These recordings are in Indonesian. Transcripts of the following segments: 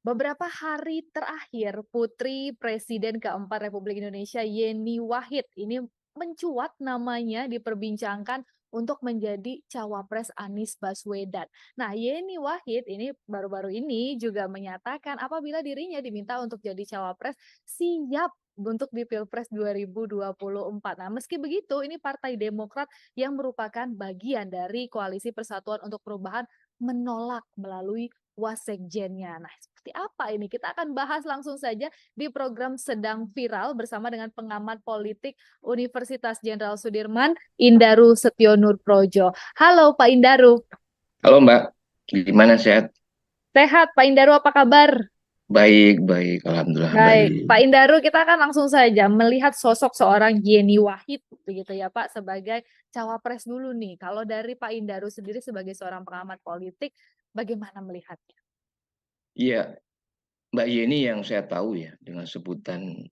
Beberapa hari terakhir, Putri Presiden keempat Republik Indonesia Yeni Wahid ini mencuat namanya diperbincangkan untuk menjadi cawapres Anies Baswedan. Nah, Yeni Wahid ini baru-baru ini juga menyatakan apabila dirinya diminta untuk jadi cawapres siap untuk di Pilpres 2024. Nah, meski begitu, ini Partai Demokrat yang merupakan bagian dari Koalisi Persatuan untuk Perubahan menolak melalui wasekjennya. Nah, seperti apa ini? Kita akan bahas langsung saja di program Sedang Viral bersama dengan pengamat politik Universitas Jenderal Sudirman, Indaru Setionur Projo. Halo Pak Indaru. Halo Mbak, gimana sehat? Sehat Pak Indaru, apa kabar? Baik, baik, alhamdulillah Baik, baik. Pak Indaru, kita akan langsung saja melihat sosok seorang Yeni Wahid, begitu ya Pak, sebagai cawapres dulu nih. Kalau dari Pak Indaru sendiri sebagai seorang pengamat politik, bagaimana melihatnya? Iya, Mbak Yeni yang saya tahu ya dengan sebutan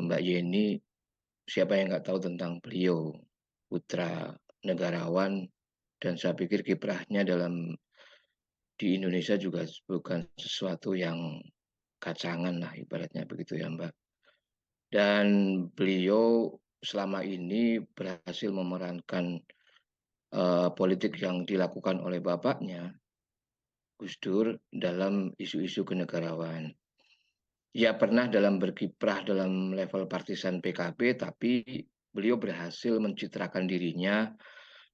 Mbak Yeni, siapa yang nggak tahu tentang beliau, putra negarawan, dan saya pikir kiprahnya di Indonesia juga bukan sesuatu yang kacangan lah ibaratnya begitu ya Mbak. Dan beliau selama ini berhasil memerankan politik yang dilakukan oleh bapaknya Gus Dur dalam isu-isu kenegarawan. Ia pernah berkiprah dalam level partisan PKB, tapi beliau berhasil mencitrakan dirinya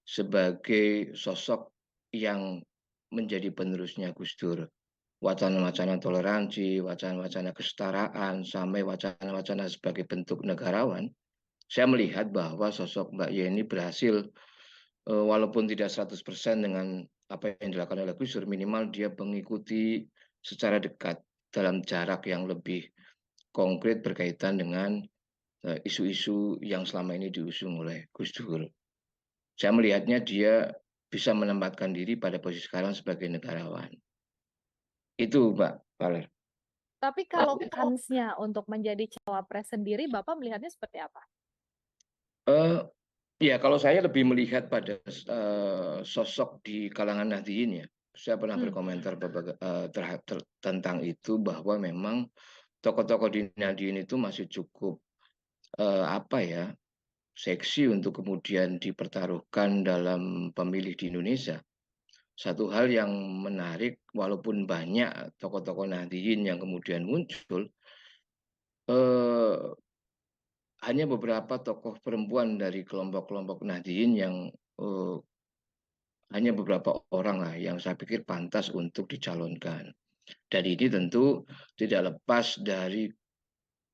sebagai sosok yang menjadi penerusnya Gus Dur. Wacana-wacana toleransi, wacana-wacana kesetaraan, sampai wacana-wacana sebagai bentuk negarawan. Saya melihat bahwa sosok Mbak Yeni berhasil, walaupun tidak 100% dengan apa yang dilakukan oleh Gus Dur, minimal dia mengikuti secara dekat dalam jarak yang lebih konkret berkaitan dengan isu-isu yang selama ini diusung oleh Gus Dur. Saya melihatnya dia bisa menempatkan diri pada posisi sekarang sebagai negarawan. Itu Mbak Valer. Tapi kalau kansnya untuk menjadi cawapres sendiri, Bapak melihatnya seperti apa? Eh, ya kalau saya lebih melihat pada sosok di kalangan Nahdien ya. Saya pernah Hmm. berkomentar tentang itu bahwa memang tokoh-tokoh di Nahdien itu masih cukup apa ya seksi untuk kemudian dipertaruhkan dalam pemilih di Indonesia. Satu hal yang menarik, walaupun banyak tokoh-tokoh Nahdien yang kemudian muncul, eh, hanya beberapa tokoh perempuan dari kelompok-kelompok Nahdien yang eh, hanya beberapa orang lah yang saya pikir pantas untuk dicalonkan. Dan ini tentu tidak lepas dari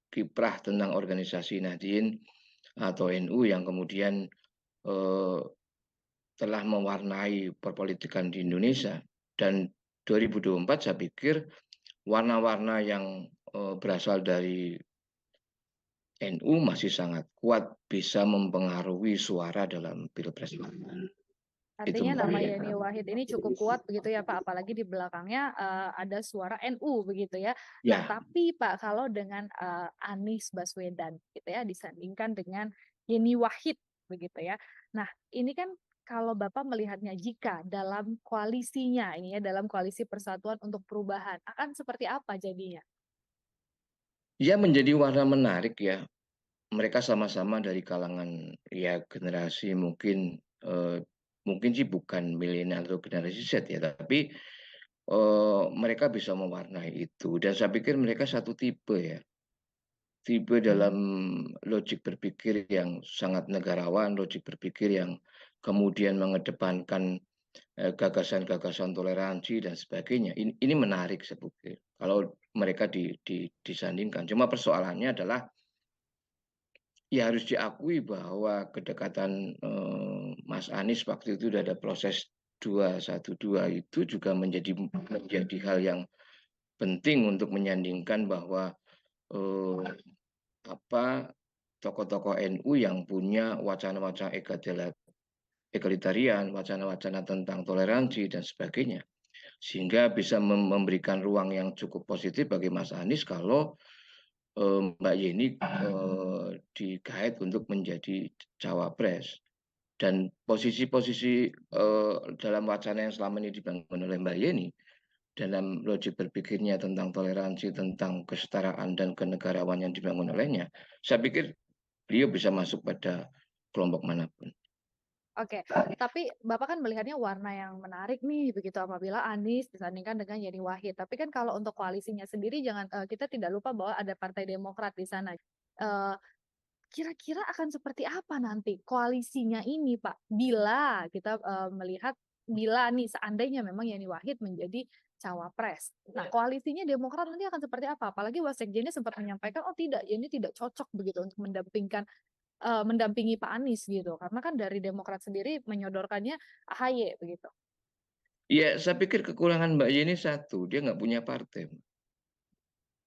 kiprah tentang organisasi Nahdien atau NU yang kemudian eh, telah mewarnai perpolitikan di Indonesia. Dan 2024 saya pikir warna-warna yang berasal dari NU masih sangat kuat bisa mempengaruhi suara dalam Pilpres. Itu Artinya Mbak nama Ria. Yeni Wahid ini cukup kuat begitu ya Pak, apalagi di belakangnya ada suara NU begitu ya. Nah, Ya, tapi Pak kalau dengan Anies Baswedan gitu ya disandingkan dengan Yeni Wahid begitu ya. Nah, ini kan kalau Bapak melihatnya jika dalam koalisinya ini ya dalam koalisi Persatuan untuk Perubahan akan seperti apa jadinya? ya menjadi warna menarik ya. Mereka sama-sama dari kalangan ya generasi mungkin mungkin sih bukan milenial atau generasi Z ya, tapi mereka bisa mewarnai itu. Dan saya pikir mereka satu tipe ya. Tipe dalam logik berpikir yang sangat negarawan, logik berpikir yang kemudian mengedepankan gagasan-gagasan toleransi dan sebagainya. Ini menarik saya pikir. Kalau mereka disandingkan. Cuma persoalannya adalah ya harus diakui bahwa kedekatan Mas Anies waktu itu sudah ada proses 212 itu juga menjadi hal yang penting untuk menyandingkan bahwa eh, apa tokoh-tokoh NU yang punya wacana-wacana egalitarian, wacana-wacana tentang toleransi dan sebagainya. Sehingga bisa memberikan ruang yang cukup positif bagi Mas Anies kalau Mbak Yeni digait untuk menjadi cawapres. Dan posisi-posisi dalam wacana yang selama ini dibangun oleh Mbak Yeni dalam logik berpikirnya tentang toleransi, tentang kesetaraan dan kenegarawan yang dibangun olehnya, saya pikir beliau bisa masuk pada kelompok manapun. Oke, tapi Bapak kan melihatnya warna yang menarik nih begitu apabila Anies disandingkan dengan Yeni Wahid. Tapi kan kalau untuk koalisinya sendiri kita tidak lupa bahwa ada Partai Demokrat di sana. Eee, Kira-kira akan seperti apa nanti koalisinya ini, Pak? Bila kita, melihat bila nih seandainya memang Yeni Wahid menjadi cawapres. Nah, koalisinya Demokrat nanti akan seperti apa? Apalagi wasekjennya sempat menyampaikan, "Oh tidak, Yeni tidak cocok begitu untuk mendampingi Pak Anies," gitu. Karena kan dari Demokrat sendiri menyodorkannya AHY begitu. Ya, saya pikir kekurangan Mbak Yeni satu, dia nggak punya partai.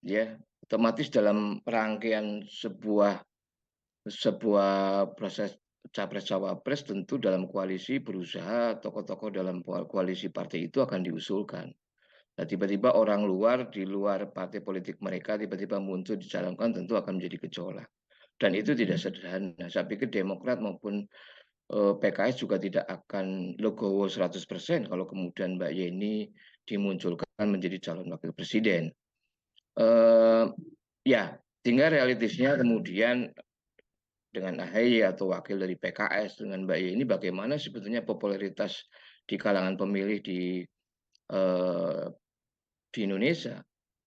Ya, otomatis dalam rangkaian sebuah sebuah proses capres-cawapres tentu dalam koalisi berusaha tokoh-tokoh dalam koalisi partai itu akan diusulkan. Nah, tiba-tiba orang luar di luar partai politik mereka tiba-tiba muncul dicalonkan tentu akan menjadi gejolak. Dan itu tidak sederhana. Saya pikir Demokrat maupun PKS juga tidak akan legowo 100% kalau kemudian Mbak Yeni dimunculkan menjadi calon wakil presiden. Eh, ya, tinggal realitasnya kemudian dengan AHY atau wakil dari PKS dengan Mbak Yeni bagaimana sebetulnya popularitas di kalangan pemilih eh, di Indonesia.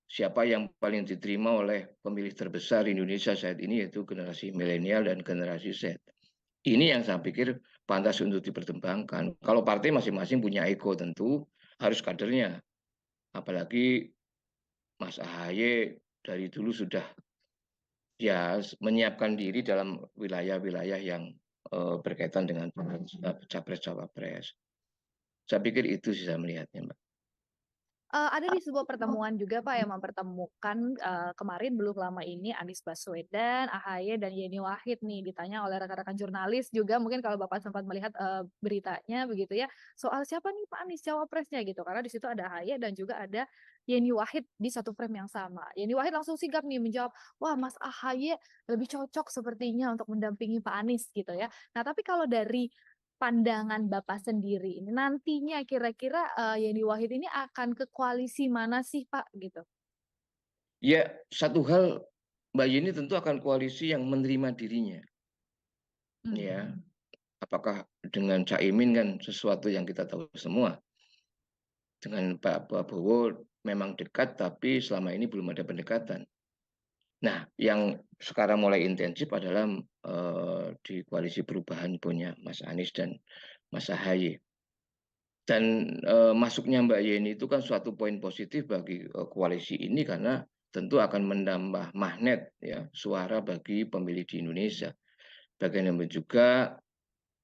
Siapa yang paling diterima oleh pemilih terbesar di Indonesia saat ini yaitu generasi milenial dan generasi Z. Ini yang saya pikir pantas untuk dipertimbangkan. Kalau partai masing-masing punya ego tentu harus kadernya. Apalagi Mas AHY dari dulu sudah ya menyiapkan diri dalam wilayah-wilayah yang berkaitan dengan capres-cawapres. Saya pikir itu sih saya melihatnya, Mbak. Ada di sebuah pertemuan juga Pak yang mempertemukan, kemarin belum lama ini Anies Baswedan, AHY, dan Yeni Wahid nih ditanya oleh rekan-rekan jurnalis juga mungkin kalau Bapak sempat melihat, beritanya begitu ya, soal siapa nih Pak Anies cawapresnya gitu, karena di situ ada AHY dan juga ada Yeni Wahid di satu frame yang sama. Yeni Wahid langsung sigap nih menjawab, "Wah Mas AHY lebih cocok sepertinya untuk mendampingi Pak Anies," gitu ya. Nah tapi kalau dari pandangan Bapak sendiri ini nantinya kira-kira, Yeni Wahid ini akan ke koalisi mana sih, Pak? Gitu. Ya, satu hal Mbak Yeni tentu akan koalisi yang menerima dirinya, ya. Mhm. Apakah dengan Caimin kan sesuatu yang kita tahu semua. Dengan Pak Prabowo memang dekat, tapi selama ini belum ada pendekatan. Nah, yang sekarang mulai intensif adalah di koalisi perubahan punya Mas Anies dan Mas Ahaye. Dan masuknya Mbak Yeni itu kan suatu poin positif bagi koalisi ini karena tentu akan menambah magnet ya suara bagi pemilih di Indonesia. Bagaimanapun juga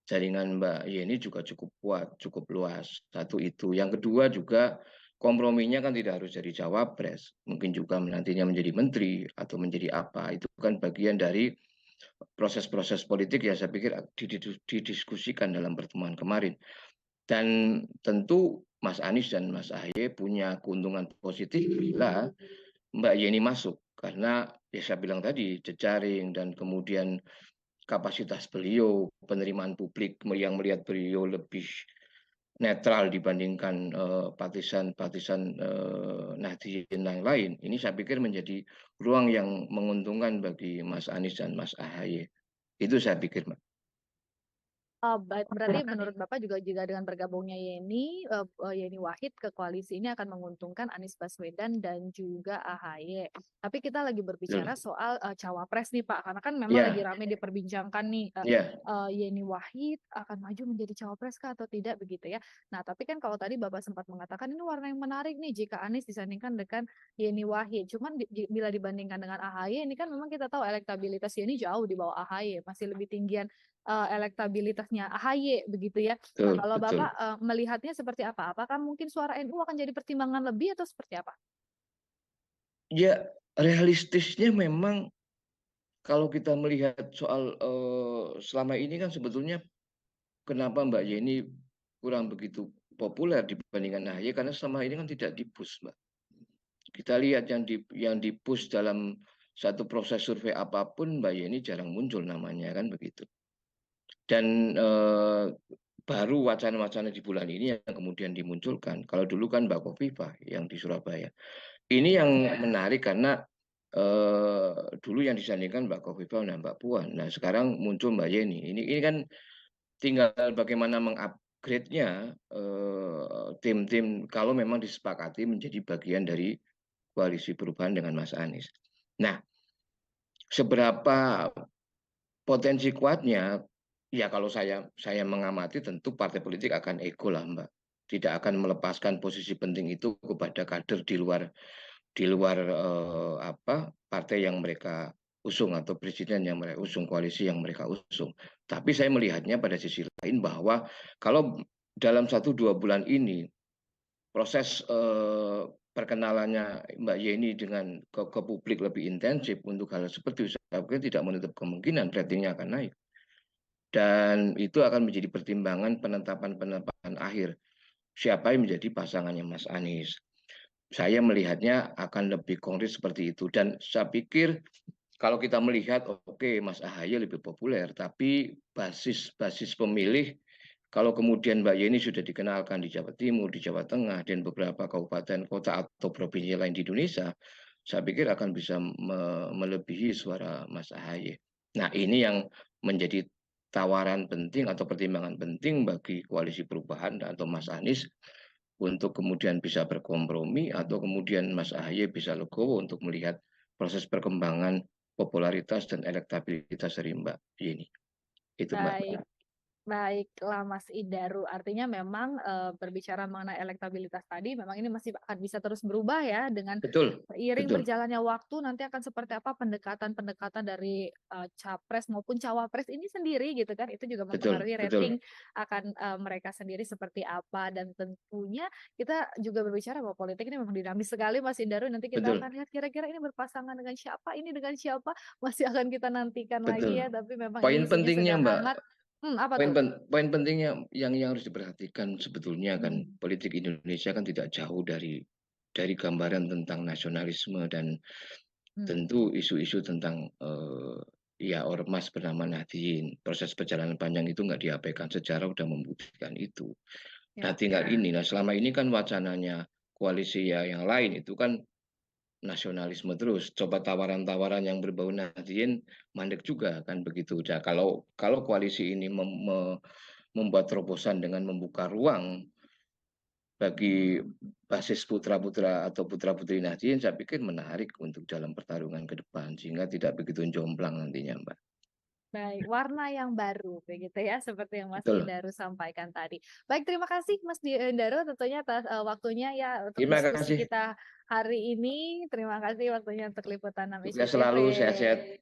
jaringan Mbak Yeni juga cukup kuat, cukup luas. Satu itu. Yang kedua juga komprominya kan tidak harus jadi cawapres. Mungkin juga nantinya menjadi menteri atau menjadi apa. Itu kan bagian dari proses-proses politik yang saya pikir didiskusikan dalam pertemuan kemarin. Dan tentu Mas Anies dan Mas Ahaye punya keuntungan positif bila Mbak Yeni masuk. Karena ya saya bilang tadi, jejaring dan kemudian kapasitas beliau, penerimaan publik yang melihat beliau lebih netral dibandingkan partisan-partisan Nahdien yang lain. Ini saya pikir menjadi ruang yang menguntungkan bagi Mas Anies dan Mas Ahaye. Itu saya pikir, Mbak. Oh, berarti menurut Bapak juga dengan bergabungnya Yeni Wahid ke koalisi ini akan menguntungkan Anies Baswedan dan juga AHY. Tapi kita lagi Betul. berbicara soal, cawapres nih, Pak, karena kan memang lagi Ya, ramai diperbincangkan nih, ya, Yeni Wahid akan maju menjadi cawapres kah atau tidak begitu ya. Nah, tapi kan kalau tadi Bapak sempat mengatakan ini warna yang menarik nih jika Anies disandingkan dengan Yeni Wahid. Cuman bila dibandingkan dengan AHY ini kan memang kita tahu elektabilitas Yeni jauh di bawah AHY, masih lebih tinggian elektabilitasnya AHY begitu ya. Nah betul, kalau betul. Bapak, melihatnya seperti apa? Apakah mungkin suara NU akan jadi pertimbangan lebih atau seperti apa? Ya, realistisnya memang kalau kita melihat soal selama ini kan sebetulnya kenapa Mbak Yeni kurang begitu populer dibandingkan AHY karena selama ini kan tidak di-push, Mbak. Kita lihat yang di-push dalam satu proses survei apapun Mbak Yeni jarang muncul namanya kan begitu. Dan baru wacana-wacana di bulan ini yang kemudian dimunculkan. Kalau dulu kan Mbak Kofifa yang di Surabaya. Ini yang menarik karena dulu yang disandingkan Mbak Kofifa dan Mbak Puan. Nah, sekarang muncul Mbak Yeni. Ini kan tinggal bagaimana mengupgrade-nya tim-tim kalau memang disepakati menjadi bagian dari koalisi perubahan dengan Mas Anies. Nah, seberapa potensi kuatnya, ya kalau saya mengamati tentu partai politik akan ego lah Mbak. Tidak akan melepaskan posisi penting itu kepada kader di luar partai yang mereka usung atau presiden yang mereka usung, koalisi yang mereka usung. Tapi saya melihatnya pada sisi lain bahwa kalau dalam 1-2 bulan ini proses perkenalannya Mbak Yeni dengan ke publik lebih intensif untuk hal seperti itu, saya pikir tidak menutup kemungkinan ratingnya akan naik. Dan itu akan menjadi pertimbangan penetapan akhir siapa yang menjadi pasangannya Mas Anies. Saya melihatnya akan lebih konkret seperti itu. Dan saya pikir kalau kita melihat, oke, Mas AHY lebih populer, tapi basis pemilih, kalau kemudian Mbak Yeni sudah dikenalkan di Jawa Timur, di Jawa Tengah, dan beberapa kabupaten, kota, atau provinsi lain di Indonesia, saya pikir akan bisa melebihi suara Mas AHY. Nah, ini yang menjadi tawaran penting atau pertimbangan penting bagi koalisi perubahan atau Mas Anies untuk kemudian bisa berkompromi atau kemudian Mas AHY bisa legowo untuk melihat proses perkembangan popularitas dan elektabilitas dari Mbak Yeni. Itu Baik. Mbak. Baiklah Mas Indaru, artinya memang berbicara mengenai elektabilitas tadi, memang ini masih akan bisa terus berubah ya dengan Betul, seiring betul, berjalannya waktu nanti akan seperti apa pendekatan-pendekatan dari capres maupun cawapres ini sendiri gitu kan, itu juga betul, mempengaruhi rating betul, akan mereka sendiri seperti apa dan tentunya kita juga berbicara bahwa politik ini memang dinamis sekali Mas Indaru, nanti kita betul, akan lihat kira-kira ini berpasangan dengan siapa, ini dengan siapa, masih akan kita nantikan lagi ya, betul. tapi memang Poin ini isunya pentingnya sedang Mbak, hangat. Apa poin tuh? poin pentingnya yang harus diperhatikan sebetulnya kan Hmm. politik Indonesia kan tidak jauh dari gambaran tentang nasionalisme dan Hmm. tentu isu-isu tentang ya ormas bernama Nahdien. Proses perjalanan panjang itu nggak diabaikan, sejarah sudah membuktikan itu. Nah, Ya. tinggal ini. Nah, selama ini kan wacananya koalisi ya yang lain itu kan nasionalisme terus. Coba tawaran-tawaran yang berbau Nahdien mandek juga kan begitu. Nah, kalau koalisi ini membuat terobosan dengan membuka ruang bagi basis putra-putra atau putra-putri Nahdien, saya pikir menarik untuk dalam pertarungan ke depan sehingga tidak begitu jomplang nantinya, Mbak. Baik, warna yang baru begitu ya, seperti yang Mas Betul. Indaru sampaikan tadi. Baik, terima kasih Mas Indaru tentunya atas waktunya ya untuk Terima diskusi kasih. kita hari ini. Terima kasih waktunya untuk liputan 6 Sukses ICTV. selalu, sehat-sehat.